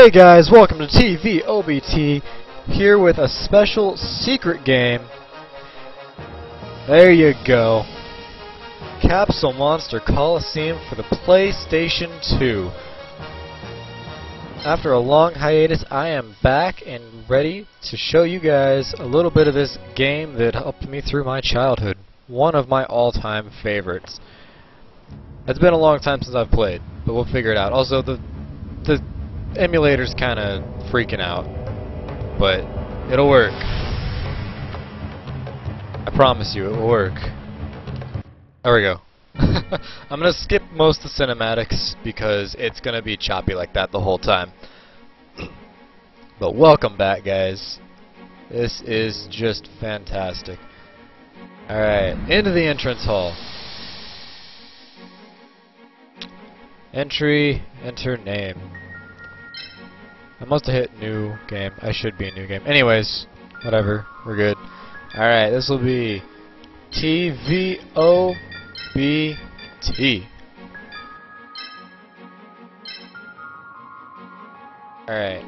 Hey guys, welcome to TVOBT, here with a special secret game. There you go. Capsule Monster Coliseum for the PlayStation 2. After a long hiatus, I am back and ready to show you guys a little bit of this game that helped me through my childhood. One of my all-time favorites. It's been a long time since I've played, but we'll figure it out. Also, the emulator's kind of freaking out, but it'll work. I promise you, it will work. There we go. I'm gonna skip most of the cinematics because it's gonna be choppy like that the whole time. But welcome back, guys. This is just fantastic. Alright, into the entrance hall. Entry, enter name. I must have hit new game. I should be in new game. Anyways, whatever. We're good. Alright, this will be TVOBT. Alright.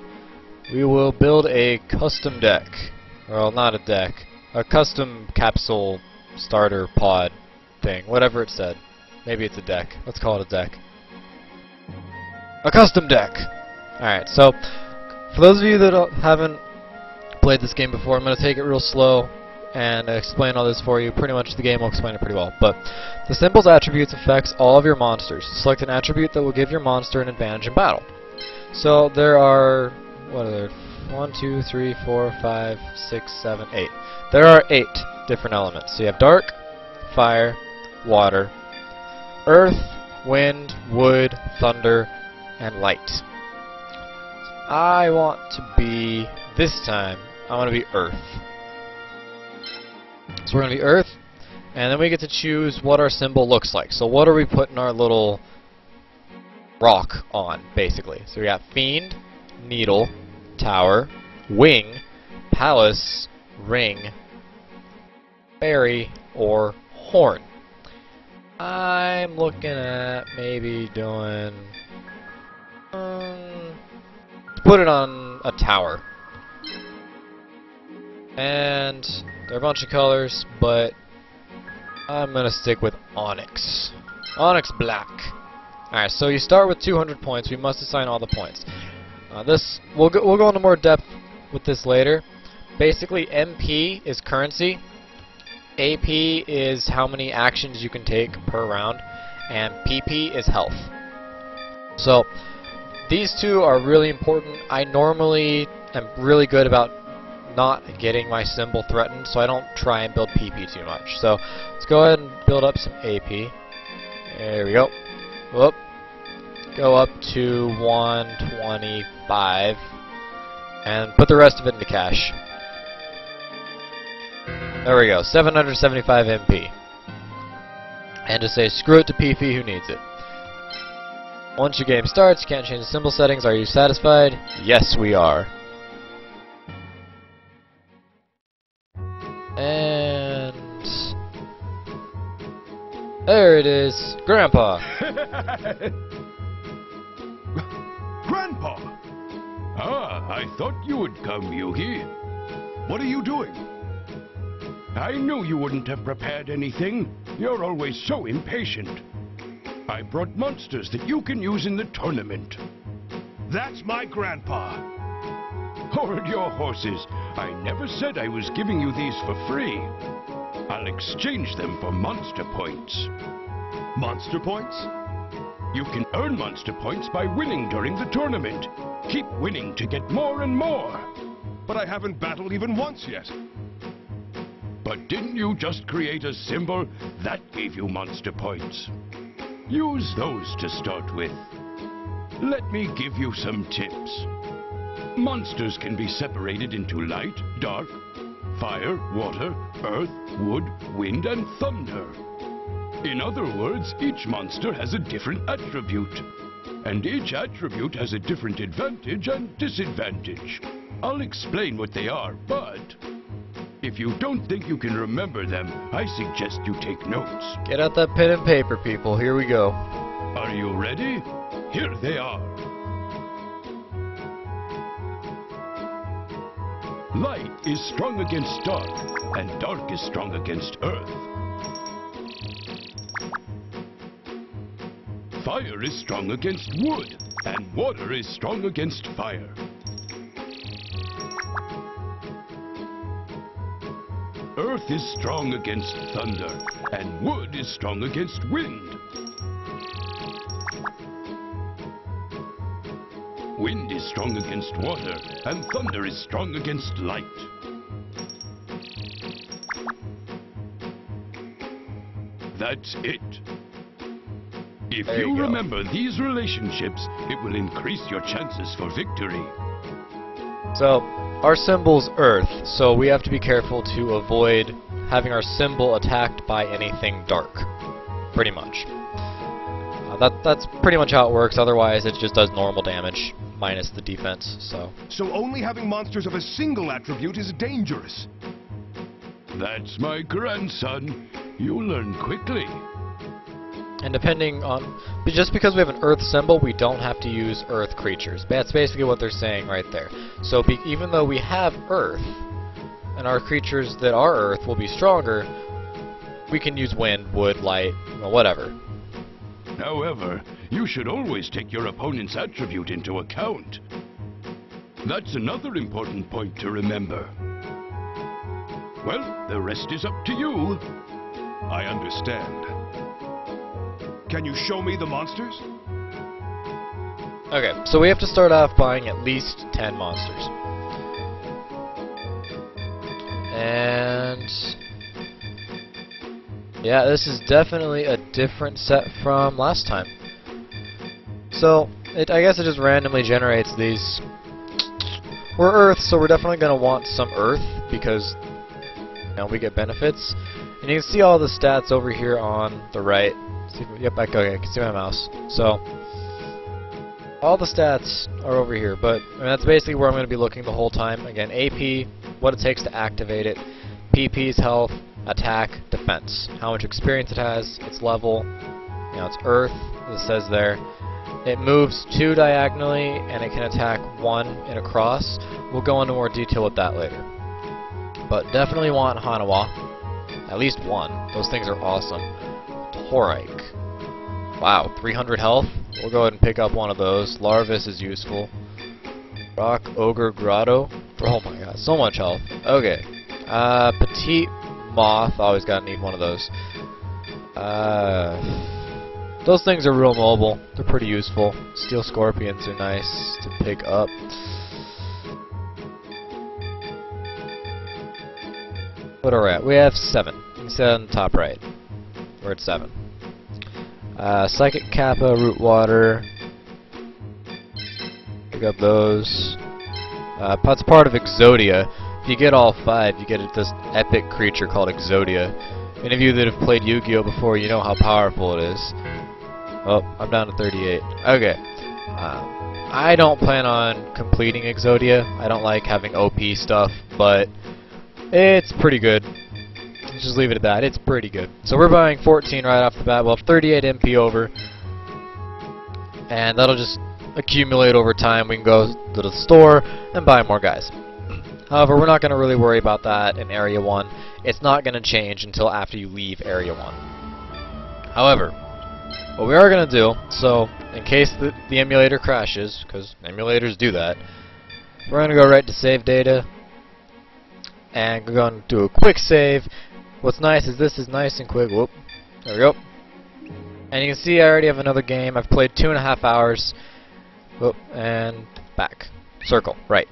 We will build a custom deck. Well, not a deck. A custom capsule starter pod thing. Whatever it said. Maybe it's a deck. Let's call it a deck. A custom deck! Alright, so for those of you that haven't played this game before, I'm going to take it real slow and explain all this for you. Pretty much the game will explain it pretty well. But the symbol's attributes affects all of your monsters. Select an attribute that will give your monster an advantage in battle. So there are, what are there? 1, 2, 3, 4, 5, 6, 7, 8. There are 8 different elements. So you have dark, fire, water, earth, wind, wood, thunder, and light. I want to be, this time, I want to be Earth. So we're going to be Earth, and then we get to choose what our symbol looks like. So what are we putting our little rock on, basically? So we got Fiend, Needle, Tower, Wing, Palace, Ring, Fairy, or Horn. I'm looking at maybe doing... put it on a tower. And there are a bunch of colors, but I'm gonna stick with Onyx. Onyx Black. Alright, so you start with 200 points. We must assign all the points. We'll go into more depth with this later. Basically, MP is currency. AP is how many actions you can take per round, and PP is health. So these two are really important. I normally am really good about not getting my symbol threatened, so I don't try and build PP too much. So let's go ahead and build up some AP. There we go. Whoop. Go up to 125 and put the rest of it into cash. There we go. 775 MP. And just say screw it to PP who needs it. Once your game starts, you can't change the symbol settings. Are you satisfied? Yes, we are. And there it is, Grandpa. Grandpa! Ah, I thought you would come, Yugi. What are you doing? I knew you wouldn't have prepared anything. You're always so impatient. I brought monsters that you can use in the tournament. That's my grandpa. Hold your horses. I never said I was giving you these for free. I'll exchange them for monster points. Monster points? You can earn monster points by winning during the tournament. Keep winning to get more and more. But I haven't battled even once yet. But didn't you just create a symbol? That gave you monster points. Use those to start with. Let me give you some tips. Monsters can be separated into light, dark, fire, water, earth, wood, wind, and thunder. In other words, each monster has a different attribute. And each attribute has a different advantage and disadvantage. I'll explain what they are, but if you don't think you can remember them, I suggest you take notes. Get out that pen and paper, people. Here we go. Are you ready? Here they are. Light is strong against dark, and dark is strong against earth. Fire is strong against wood, and water is strong against fire. Earth is strong against thunder, and wood is strong against wind. Wind is strong against water, and thunder is strong against light. That's it. If There you you go. remember these relationships, it will increase your chances for victory. So, our symbol's Earth, so we have to be careful to avoid having our symbol attacked by anything dark. Pretty much. That's pretty much how it works, otherwise it just does normal damage, minus the defense, so... So only having monsters of a single attribute is dangerous. That's my grandson. You'll learn quickly. And depending on... But just because we have an Earth symbol, we don't have to use Earth creatures. That's basically what they're saying right there. So even though we have Earth, and our creatures that are Earth will be stronger, we can use wind, wood, light, whatever. However, you should always take your opponent's attribute into account. That's another important point to remember. Well, the rest is up to you. I understand. Can you show me the monsters? Okay, so we have to start off buying at least 10 monsters. And... yeah, this is definitely a different set from last time. So, I guess it just randomly generates these. We're Earth, so we're definitely going to want some Earth, because we get benefits. And you can see all the stats over here on the right. Yep, okay, I can see my mouse. So, all the stats are over here, but that's basically where I'm going to be looking the whole time. Again, AP, what it takes to activate it, PP's health, attack, defense, how much experience it has, its level, its Earth, it says there. It moves 2 diagonally, and it can attack 1 in a cross. We'll go into more detail with that later. But definitely want Hanawa, at least 1. Those things are awesome. Torike. Wow, 300 health. We'll go ahead and pick up one of those. Larvis is useful. Rock Ogre Grotto. Oh my god, so much health. Okay. Petite Moth. Always gotta need one of those. Those things are real mobile. They're pretty useful. Steel Scorpions are nice to pick up. What are we at? We have 7. You can see that on the top right. We're at 7. Psychic Kappa, Root Water. Pick up those. That's part of Exodia. If you get all 5, you get this epic creature called Exodia. Any of you that have played Yu-Gi-Oh before, you know how powerful it is. Oh, I'm down to 38. Okay. I don't plan on completing Exodia. I don't like having OP stuff, but it's pretty good. Let's just leave it at that. It's pretty good. So we're buying 14 right off the bat. We'll have 38 MP over. And that'll just accumulate over time. We can go to the store and buy more guys. However, we're not going to really worry about that in Area 1. It's not going to change until after you leave Area 1. However, what we are going to do, so in case the emulator crashes, because emulators do that, we're going to go right to save data, and we're going to do a quick save. What's nice is this is nice and quick. Whoop. There we go. And you can see I already have another game. I've played 2.5 hours. Whoop, and back. Circle. Right.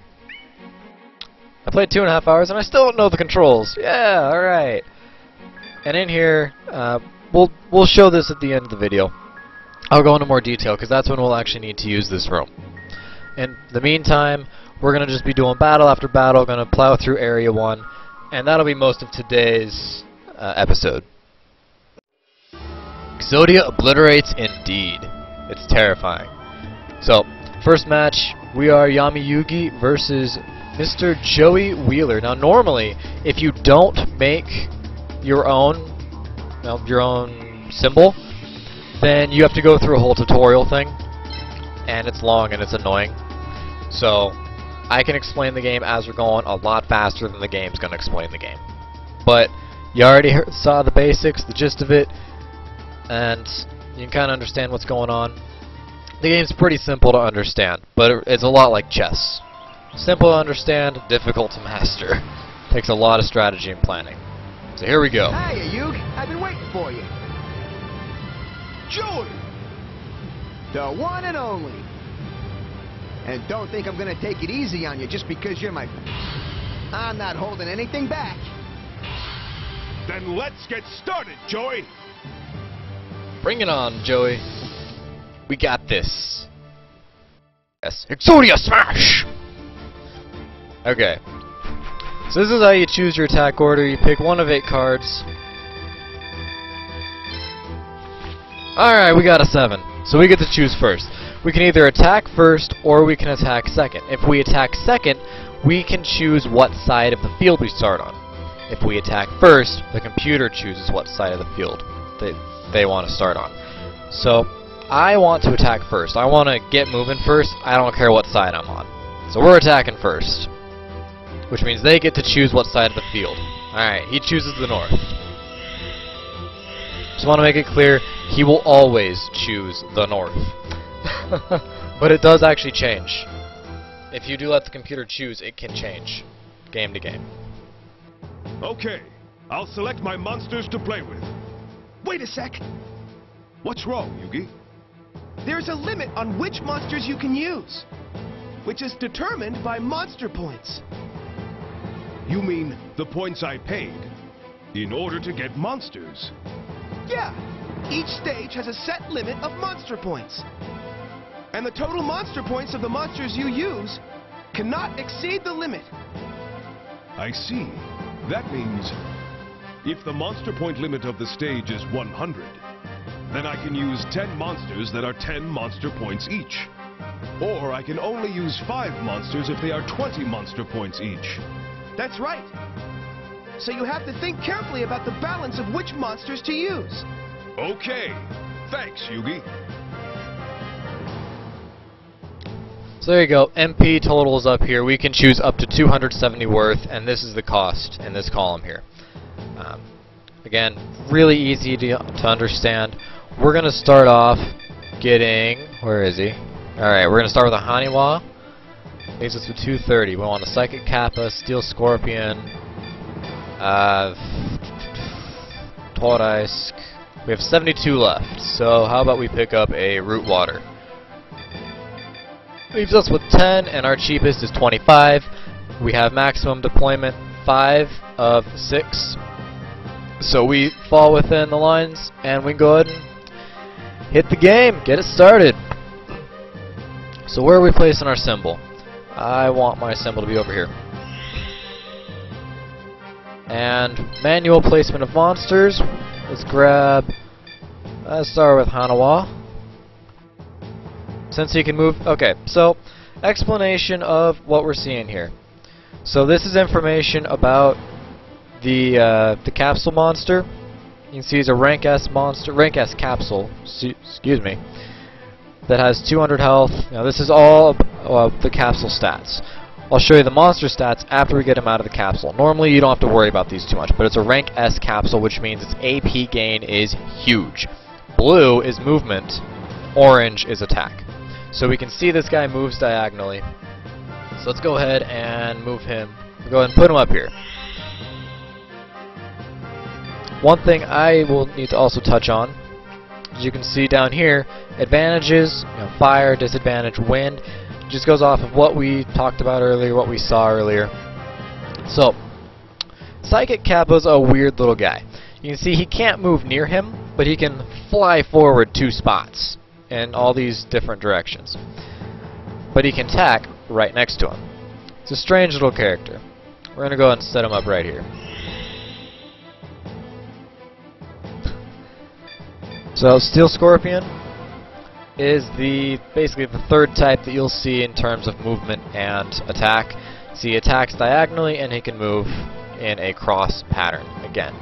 I played 2.5 hours and I still don't know the controls. Yeah, alright. And in here, we'll show this at the end of the video. I'll go into more detail because that's when we'll actually need to use this room. In the meantime, we're going to just be doing battle after battle, going to plow through Area 1, and that'll be most of today's episode. Exodia obliterates indeed. It's terrifying. So, first match, we are Yami-Yugi versus Mr. Joey Wheeler. Now, normally, if you don't make your own symbol, then you have to go through a whole tutorial thing, and it's long and it's annoying. So, I can explain the game as we're going a lot faster than the game's going to explain the game. But you already saw the basics, the gist of it, and you can kind of understand what's going on. The game's pretty simple to understand, but it's a lot like chess. Simple to understand, difficult to master. Takes a lot of strategy and planning. So here we go. Hiya, Yug. I've been waiting for you. Joey! The one and only. And don't think I'm gonna take it easy on you just because you're my... I'm not holding anything back. Then let's get started, Joey! Bring it on, Joey. We got this. Yes. Exodia Smash! Okay. So this is how you choose your attack order. You pick one of 8 cards. Alright, we got a 7. So we get to choose first. We can either attack first or we can attack second. If we attack second, we can choose what side of the field we start on. If we attack first, the computer chooses what side of the field they want to start on. So I want to attack first. I want to get moving first. I don't care what side I'm on. So we're attacking first, which means they get to choose what side of the field. Alright, he chooses the north. Just want to make it clear, he will always choose the north. But it does actually change. If you do let the computer choose, it can change game to game. Okay, I'll select my monsters to play with. Wait a sec. What's wrong, Yugi? There's a limit on which monsters you can use, which is determined by monster points. You mean the points I paid in order to get monsters? Yeah, each stage has a set limit of monster points. And the total monster points of the monsters you use cannot exceed the limit. I see. That means if the monster point limit of the stage is 100, then I can use 10 monsters that are 10 monster points each. Or I can only use 5 monsters if they are 20 monster points each. That's right. So you have to think carefully about the balance of which monsters to use. Okay. Thanks, Yugi. So there you go. MP total is up here. We can choose up to 270 worth, and this is the cost in this column here. Again, really easy to understand. We're going to start off getting... Where is he? Alright, we're going to start with a Haniwa. Leaves us with 230. We want a Psychic Kappa, Steel Scorpion, Toraisk. We have 72 left, so how about we pick up a Root Water? Leaves us with 10, and our cheapest is 25. We have maximum deployment 5 of 6. So we fall within the lines, and we can go ahead and hit the game, get it started. So where are we placing our symbol? I want my symbol to be over here. And manual placement of monsters. Let's grab... Let's start with Hanawa. Since he can move... Okay, so explanation of what we're seeing here. So this is information about the capsule monster. You can see he's a rank S monster, rank S capsule, excuse me, that has 200 health. Now this is all the capsule stats. I'll show you the monster stats after we get him out of the capsule. Normally you don't have to worry about these too much, but it's a rank S capsule, which means its AP gain is huge. Blue is movement, orange is attack. So we can see this guy moves diagonally. So let's go ahead and move him. We'll go ahead and put him up here. One thing I will need to also touch on, as you can see down here, advantages, fire, disadvantage, wind, just goes off of what we talked about earlier, what we saw earlier. So, Psychic Kappa's a weird little guy. You can see he can't move near him, but he can fly forward 2 spots in all these different directions. But he can attack right next to him. It's a strange little character. We're going to go ahead and set him up right here. So Steel Scorpion is basically the third type that you'll see in terms of movement and attack. So he attacks diagonally and he can move in a cross pattern. Again,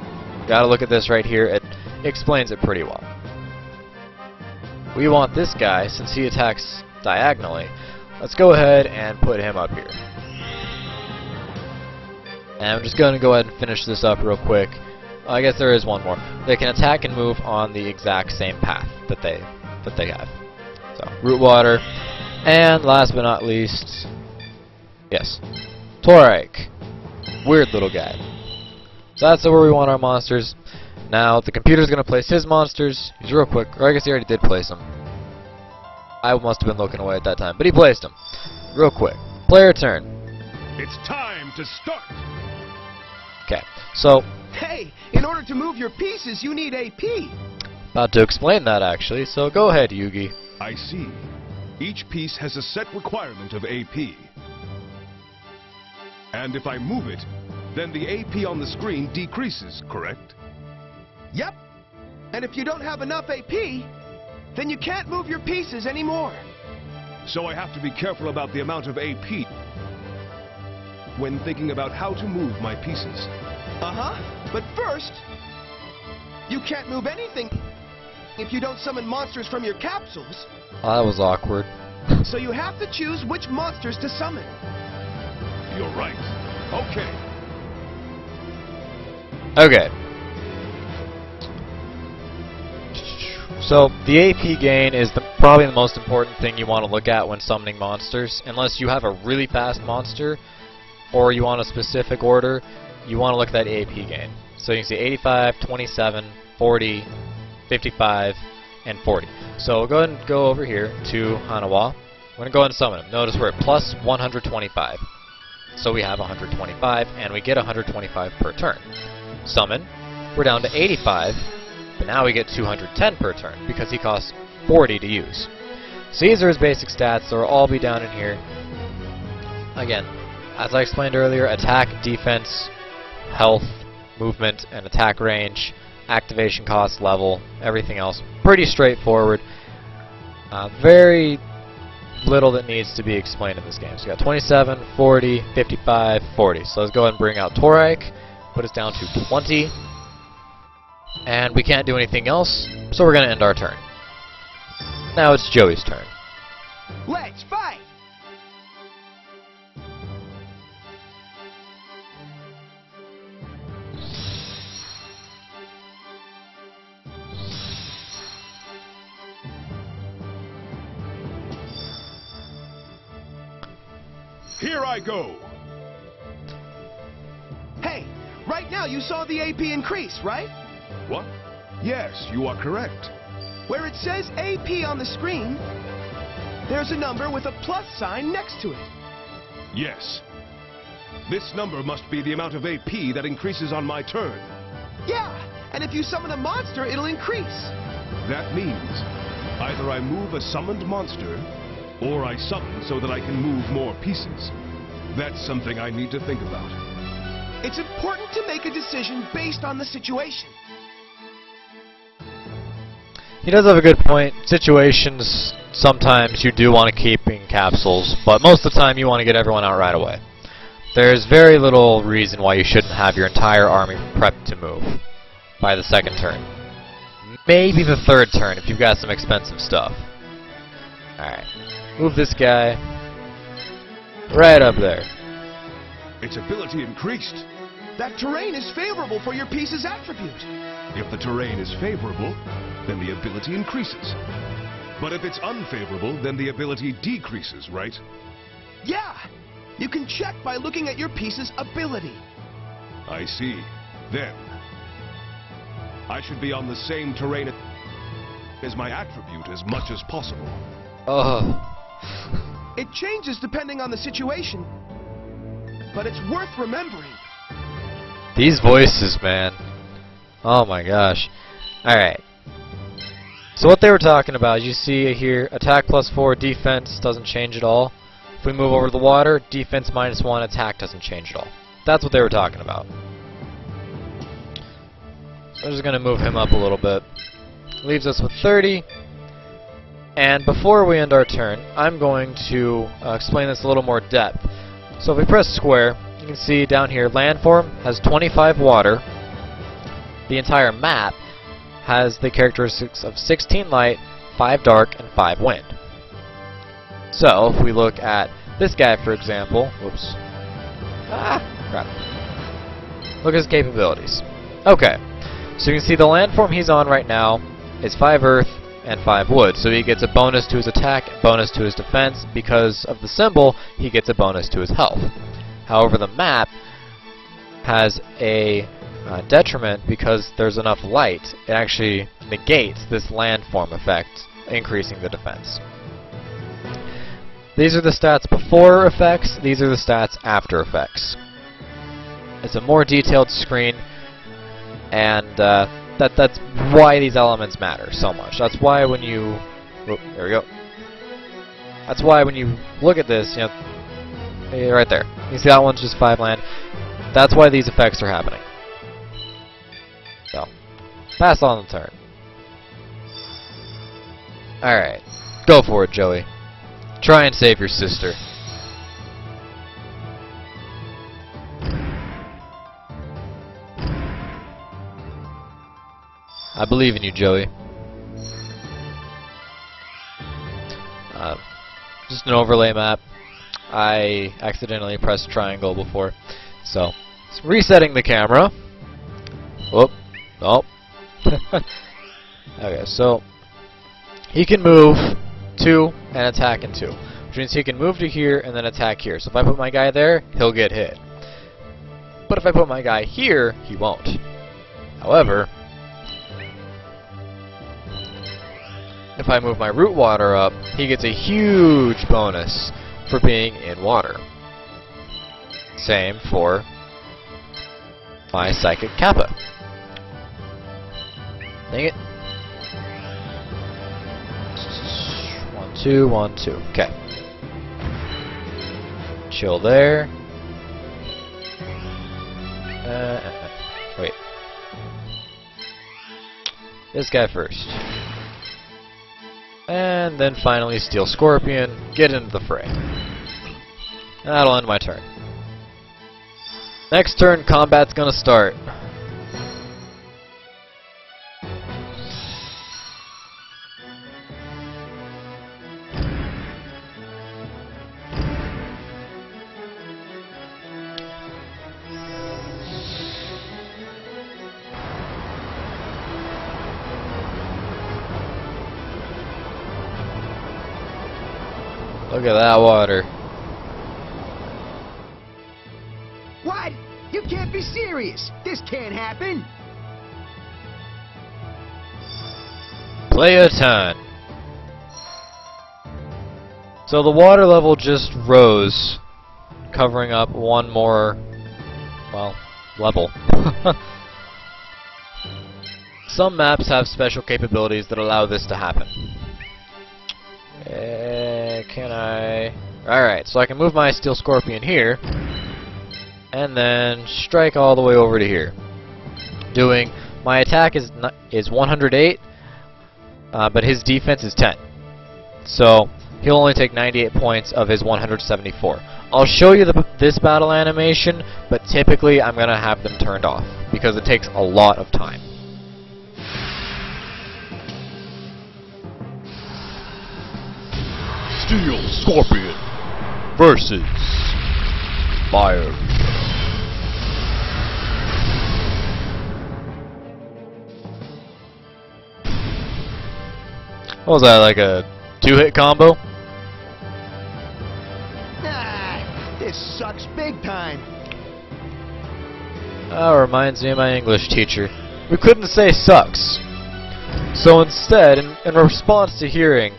gotta look at this right here. It explains it pretty well. We want this guy, since he attacks diagonally, let's go ahead and put him up here. And I'm just going to go ahead and finish this up real quick. I guess there is one more. They can attack and move on the exact same path that they have. So, Root Water. And last but not least, yes, Torike. Weird little guy. So that's where we want our monsters. Now, the computer's going to place his monsters. He's real quick. Or I guess he already did place them. I must have been looking away at that time. But he placed them. Real quick. Player turn. It's time to start! Okay, so Hey, in order to move your pieces, you need AP. about to explain that actually, so go ahead, Yugi. I see. Each piece has a set requirement of AP. And if I move it, then the AP on the screen decreases, correct? Yep. And if you don't have enough AP, then you can't move your pieces anymore. So I have to be careful about the amount of AP when thinking about how to move my pieces. Uh-huh. But first, you can't move anything if you don't summon monsters from your capsules. Oh, that was awkward. So you have to choose which monsters to summon. You're right. Okay. Okay. So, the AP gain is probably the most important thing you want to look at when summoning monsters. Unless you have a really fast monster, or you want a specific order, you want to look at that AP gain. So you can see 85, 27, 40, 55, and 40. So we'll go ahead and go over here to Hanawa. We're going to go ahead and summon him. Notice we're at plus 125. So we have 125, and we get 125 per turn. Summon, we're down to 85, but now we get 210 per turn, because he costs 40 to use. So these are his basic stats, they'll all be down in here. Again, as I explained earlier, attack, defense, health, movement, and attack range, activation cost, level, everything else. Pretty straightforward. Very little that needs to be explained in this game. So we got 27, 40, 55, 40. So let's go ahead and bring out Torike, put us down to 20. And we can't do anything else, so we're going to end our turn. Now it's Joey's turn. Let's fight! Here I go! Hey, right now you saw the AP increase, right? What? Yes, you are correct. Where it says AP on the screen, there's a number with a plus sign next to it. Yes. This number must be the amount of AP that increases on my turn. Yeah, and if you summon a monster, it'll increase. That means either I move a summoned monster, or I summon so that I can move more pieces. That's something I need to think about. It's important to make a decision based on the situation. He does have a good point. Situations, sometimes you do want to keep in capsules, but most of the time you want to get everyone out right away. There's very little reason why you shouldn't have your entire army prepped to move by the second turn. Maybe the third turn if you've got some expensive stuff. Alright. Move this guy right up there. Its ability increased. That terrain is favorable for your piece's attribute. If the terrain is favorable, then the ability increases. But if it's unfavorable, then the ability decreases, right? Yeah, you can check by looking at your piece's ability. I see. Then, I should be on the same terrain as my attribute as much as possible. It changes depending on the situation, but it's worth remembering. These voices, man. Oh my gosh. Alright. So what they were talking about, you see here, attack +4, defense doesn't change at all. If we move over the water, defense -1, attack doesn't change at all. That's what they were talking about. So I'm just going to move him up a little bit. Leaves us with 30. And before we end our turn, I'm going to explain this a little more depth. So if we press square, you can see down here, landform has 25 water. The entire map has the characteristics of 16 light, 5 dark, and 5 wind. So if we look at this guy, for example, whoops. Ah, crap. Look at his capabilities. Okay, so you can see the landform he's on right now is 5 Earth and 5 Wood, so he gets a bonus to his attack, bonus to his defense. Because of the symbol, he gets a bonus to his health. However, the map has a detriment because there's enough light. It actually negates this landform effect, increasing the defense. These are the stats before effects, these are the stats after effects. It's a more detailed screen, and that's why these elements matter so much. That's why when you... Oh, there we go. That's why when you look at this, you know, right there. You see that one's just 5 land. That's why these effects are happening. So, pass on the turn. Alright, go for it, Joey. Try and save your sister. I believe in you, Joey. Just an overlay map. I accidentally pressed triangle before, so it's resetting the camera. Whoop. Oh. Okay, so he can move 2 and attack in 2, which means he can move to here and then attack here. So if I put my guy there, he'll get hit. But if I put my guy here, he won't. However, if I move my root water up, he gets a huge bonus for being in water. Same for my Psychic Kappa. Dang it. 1, 2, 1, 2. Okay. Chill there. Wait. This guy first. And then finally Steel Scorpion, get into the fray. That'll end my turn. Next turn, combat's gonna start. Look at that water. What? You can't be serious. This can't happen. Play a ton. So the water level just rose, covering up one more, well, level. Some maps have special capabilities that allow this to happen. Can I... Alright, so I can move my Steel Scorpion here, and then strike all the way over to here. Doing... My attack is 108, but his defense is 10. So, he'll only take 98 points of his 174. I'll show you this battle animation, but typically I'm going to have them turned off, because it takes a lot of time. Steel Scorpion versus Fire. What was that, like a 2-hit combo? Ah, this sucks big time. That reminds me of my English teacher. We couldn't say sucks. So instead, in response to hearing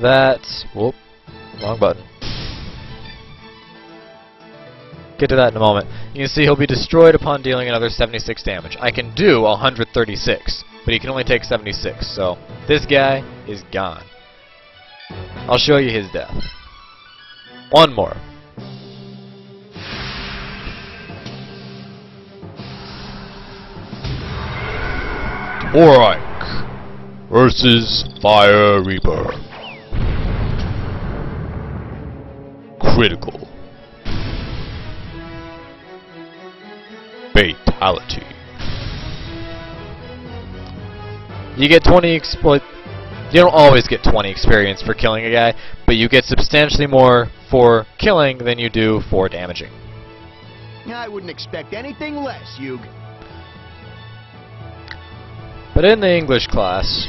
that... Whoop, wrong button. Get to that in a moment. You can see he'll be destroyed upon dealing another 76 damage. I can do 136, but he can only take 76, so this guy is gone. I'll show you his death. One more. Oryke versus Fire Reaper. Critical. Fatality. You get 20 exploit. You don't always get 20 experience for killing a guy, but you get substantially more for killing than you do for damaging. I wouldn't expect anything less, Yug. But in the English class,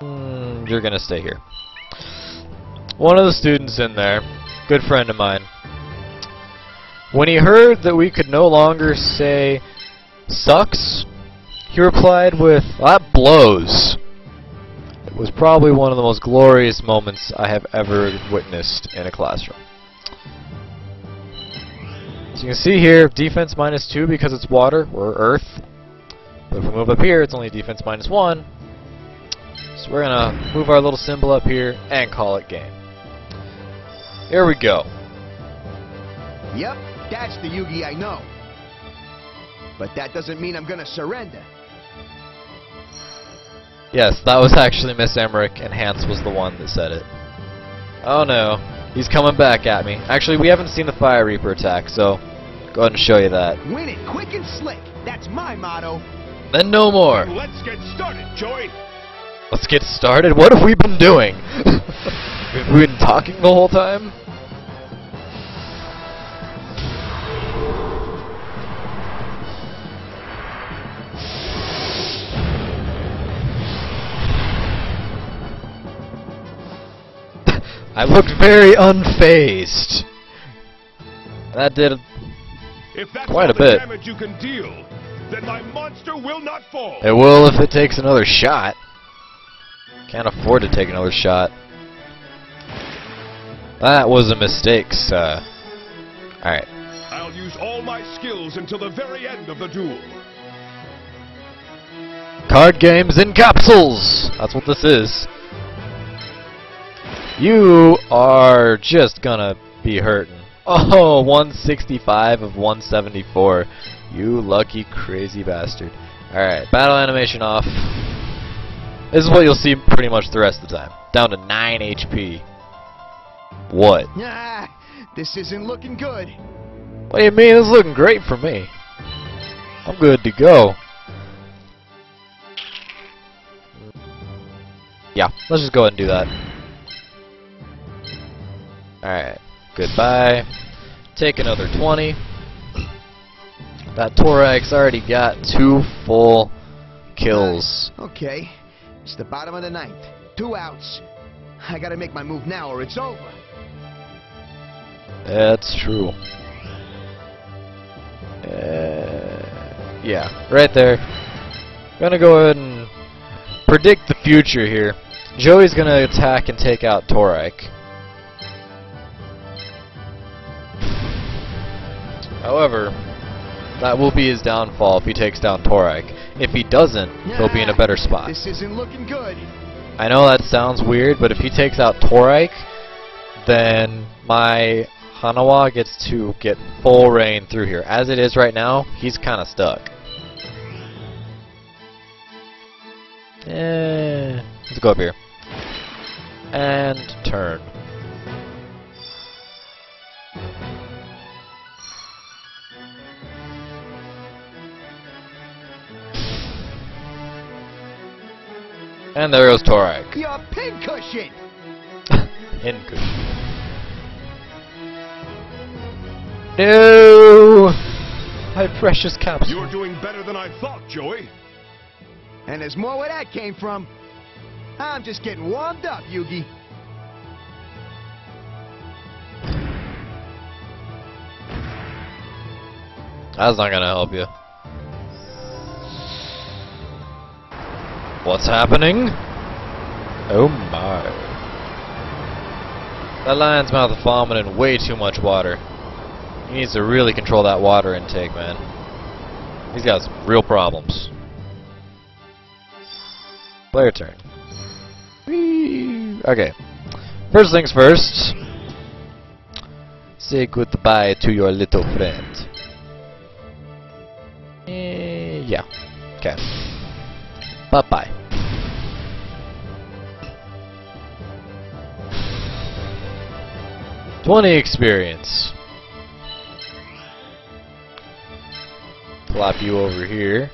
you're gonna stay here. One of the students in there, good friend of mine, when he heard that we could no longer say sucks, he replied with, "That blows." It was probably one of the most glorious moments I have ever witnessed in a classroom. So you can see here, defense -2 because it's water, or earth. But if we move up here, it's only defense -1. So we're gonna move our little symbol up here and call it game. Here we go. Yep, that's the Yugi I know. But that doesn't mean I'm gonna surrender. Yes, that was actually Miss Emmerich, and Hans was the one that said it. Oh no, he's coming back at me. Actually, we haven't seen the Fire Reaper attack, so go ahead and show you that. Win it quick and slick. That's my motto. Then no more. Let's get started, Joey. Let's get started. What have we been doing? Have we been talking the whole time? I looked very unfazed. That did If that's quite all a the bit. damage you can deal, then my monster will not fall. It will if it takes another shot. Can't afford to take another shot. That was a mistake, sir. Alright. I'll use all my skills until the very end of the duel. Card games in capsules! That's what this is. You are just gonna be hurting. Oh, 165 of 174. You lucky crazy bastard. Alright, battle animation off. This is what you'll see pretty much the rest of the time. Down to 9 HP. What? Ah, this isn't looking good. What do you mean? This is looking great for me. I'm good to go. Yeah, let's just go ahead and do that. Alright, goodbye. Take another 20. That Torak's already got 2 full kills. Okay, it's the bottom of the 9th. 2 outs. I gotta make my move now or it's over. That's true. Yeah, right there. Gonna go ahead and predict the future here. Joey's gonna attack and take out Torak. However, that will be his downfall if he takes down Torak. If he doesn't, he'll be in a better spot. This isn't looking good. I know that sounds weird, but if he takes out Torak, then my Hanawa gets to get full reign through here. As it is right now, he's kind of stuck. Let's go up here. And turn. And there goes Torak. Your pincushion! Pincushion. No! My precious capsule. You're doing better than I thought, Joey. And there's more where that came from. I'm just getting warmed up, Yugi. That's not gonna help you. What's happening? Oh my. That lion's mouth is vomiting way too much water. He needs to really control that water intake, man. He's got some real problems. Player turn. Whee! Okay. First things first. Say goodbye to your little friend. Yeah. Okay. Bye-bye. '20 experience. Plop you over here.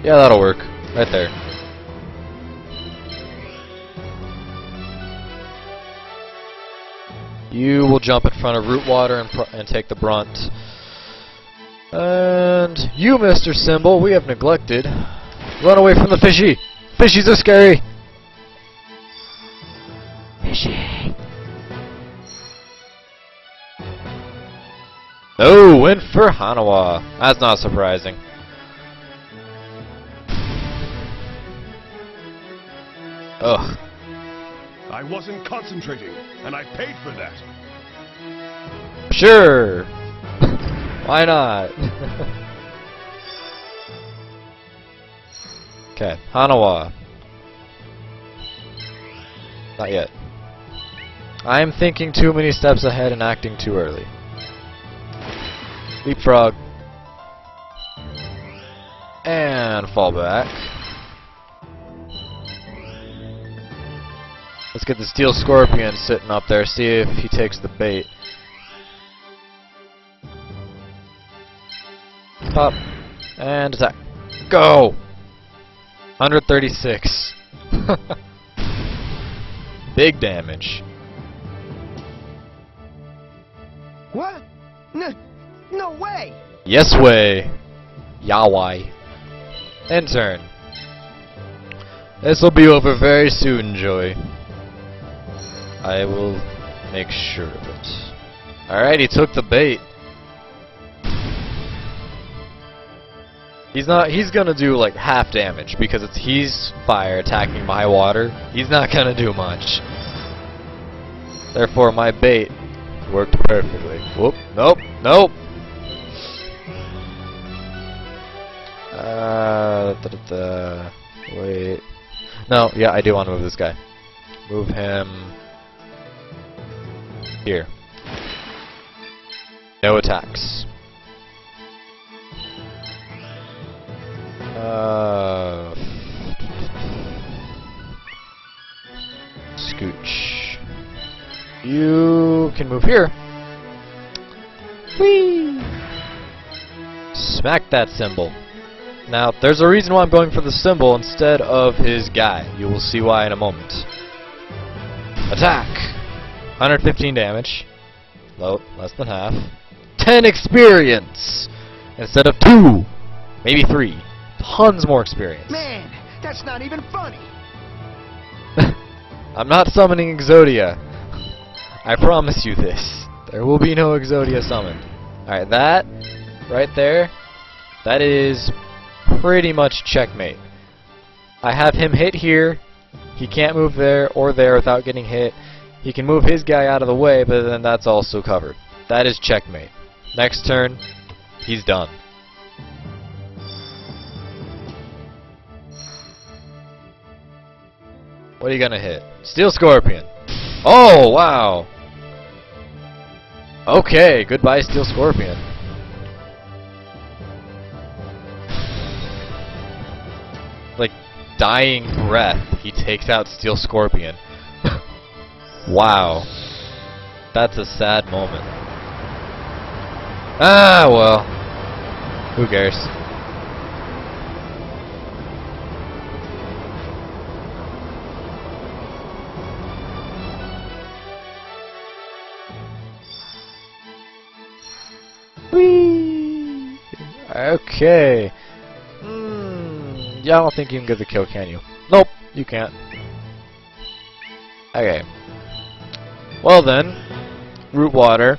Yeah, that'll work. Right there. You will jump in front of Root Water and take the brunt. And you, Mr. Symbol, we have neglected. Run away from the fishy! Fishies are scary! Fishy! Oh, win for Hanawa. That's not surprising. Ugh. I wasn't concentrating, and I paid for that. Sure! Why not? Okay, Hanawa. Not yet. I'm thinking too many steps ahead and acting too early. Leapfrog. And fall back. Let's get the Steel Scorpion sitting up there, see if he takes the bait. Pop. And attack. Go! 136. Big damage. What? No way! Yes way. Yawai. End turn. This'll be over very soon, Joey. I will make sure of it. Alright, he took the bait. He's gonna do like half damage because he's fire attacking my water. He's not gonna do much. Therefore my bait worked perfectly. Whoop, nope, nope. Wait. No, yeah, I do want to move this guy. Move him here. No attacks. Scooch. You can move here. Whee! Smack that symbol. Now, there's a reason why I'm going for the symbol instead of his guy. You will see why in a moment. Attack! 115 damage. Low, less than half. 10 experience! Instead of 2. Maybe 3. Tons more experience. Man, that's not even funny. I'm not summoning Exodia. I promise you this. There will be no Exodia summoned. Alright, that right there, that is pretty much checkmate. I have him hit here. He can't move there or there without getting hit. He can move his guy out of the way, but then that's also covered. That is checkmate. Next turn, he's done. What are you gonna hit? Steel Scorpion. Oh, wow. Okay, goodbye Steel Scorpion. Like, dying breath, he takes out Steel Scorpion. Wow. That's a sad moment. Ah, well. Who cares? Whee! Okay. Yeah, I don't think you can get the kill, can you? Nope, you can't. Okay. Well then, Root Water,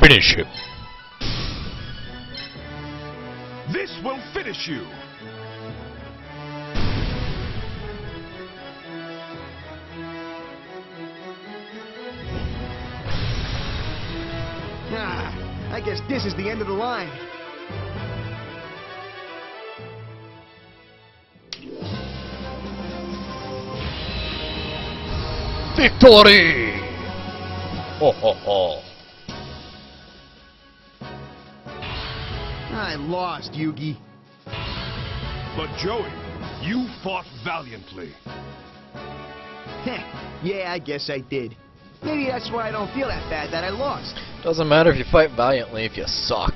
finish him. This will finish you! Ah, I guess this is the end of the line. Victory! Ho ho ho. I lost, Yugi. But Joey, you fought valiantly. Heh, yeah, I guess I did. Maybe that's why I don't feel that bad that I lost. Doesn't matter if you fight valiantly if you suck.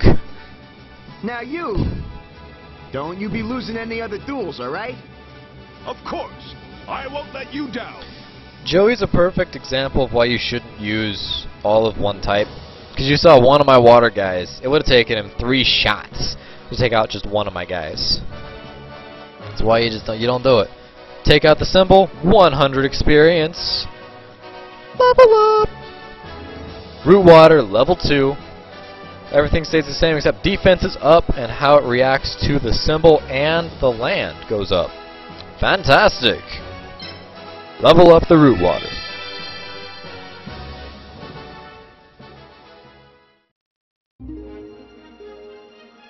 Now you... Don't you be losing any other duels, alright? Of course! I won't let you down! Joey's a perfect example of why you shouldn't use all of one type. Because you saw one of my water guys, it would have taken him 3 shots to take out just one of my guys. That's why you don't do it. Take out the symbol, 100 experience. Level up! Root water, level 2. Everything stays the same except defense is up and how it reacts to the symbol and the land goes up. Fantastic! Level up the root water.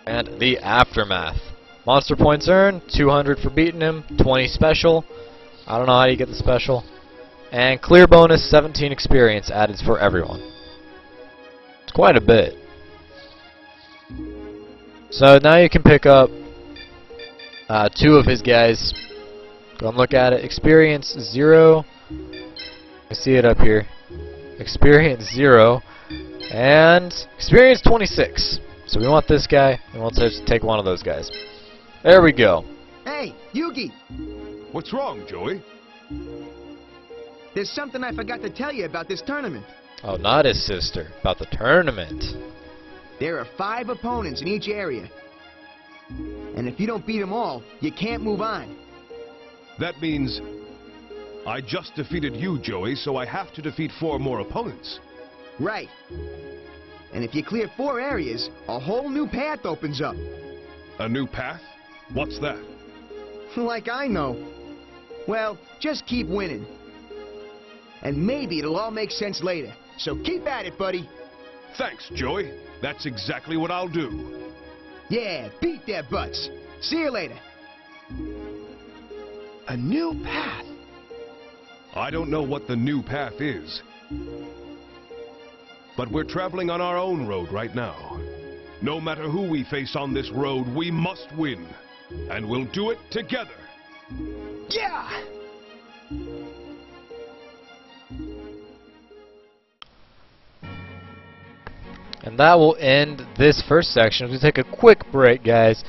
And the aftermath. Monster points earned, 200 for beating him, 20 special. I don't know how you get the special. And clear bonus, 17 experience added for everyone. It's quite a bit. So now you can pick up 2 of his guys. Go and look at it. Experience 0. I see it up here. Experience 0. And experience 26. So we want this guy, and we'll just take one of those guys. There we go. Hey, Yugi! What's wrong, Joey? There's something I forgot to tell you about this tournament. Oh, not his sister. About the tournament. There are 5 opponents in each area. And if you don't beat them all, you can't move on. That means I just defeated you, Joey, so I have to defeat 4 more opponents. Right. And if you clear 4 areas, a whole new path opens up. A new path? What's that? Like I know. Well, just keep winning. And maybe it'll all make sense later. So keep at it, buddy. Thanks, Joey. That's exactly what I'll do. Yeah, beat their butts. See you later. A new path. I don't know what the new path is. But we're traveling on our own road right now. No matter who we face on this road, we must win. And we'll do it together. Yeah! And that will end this first section. We'll take a quick break, guys.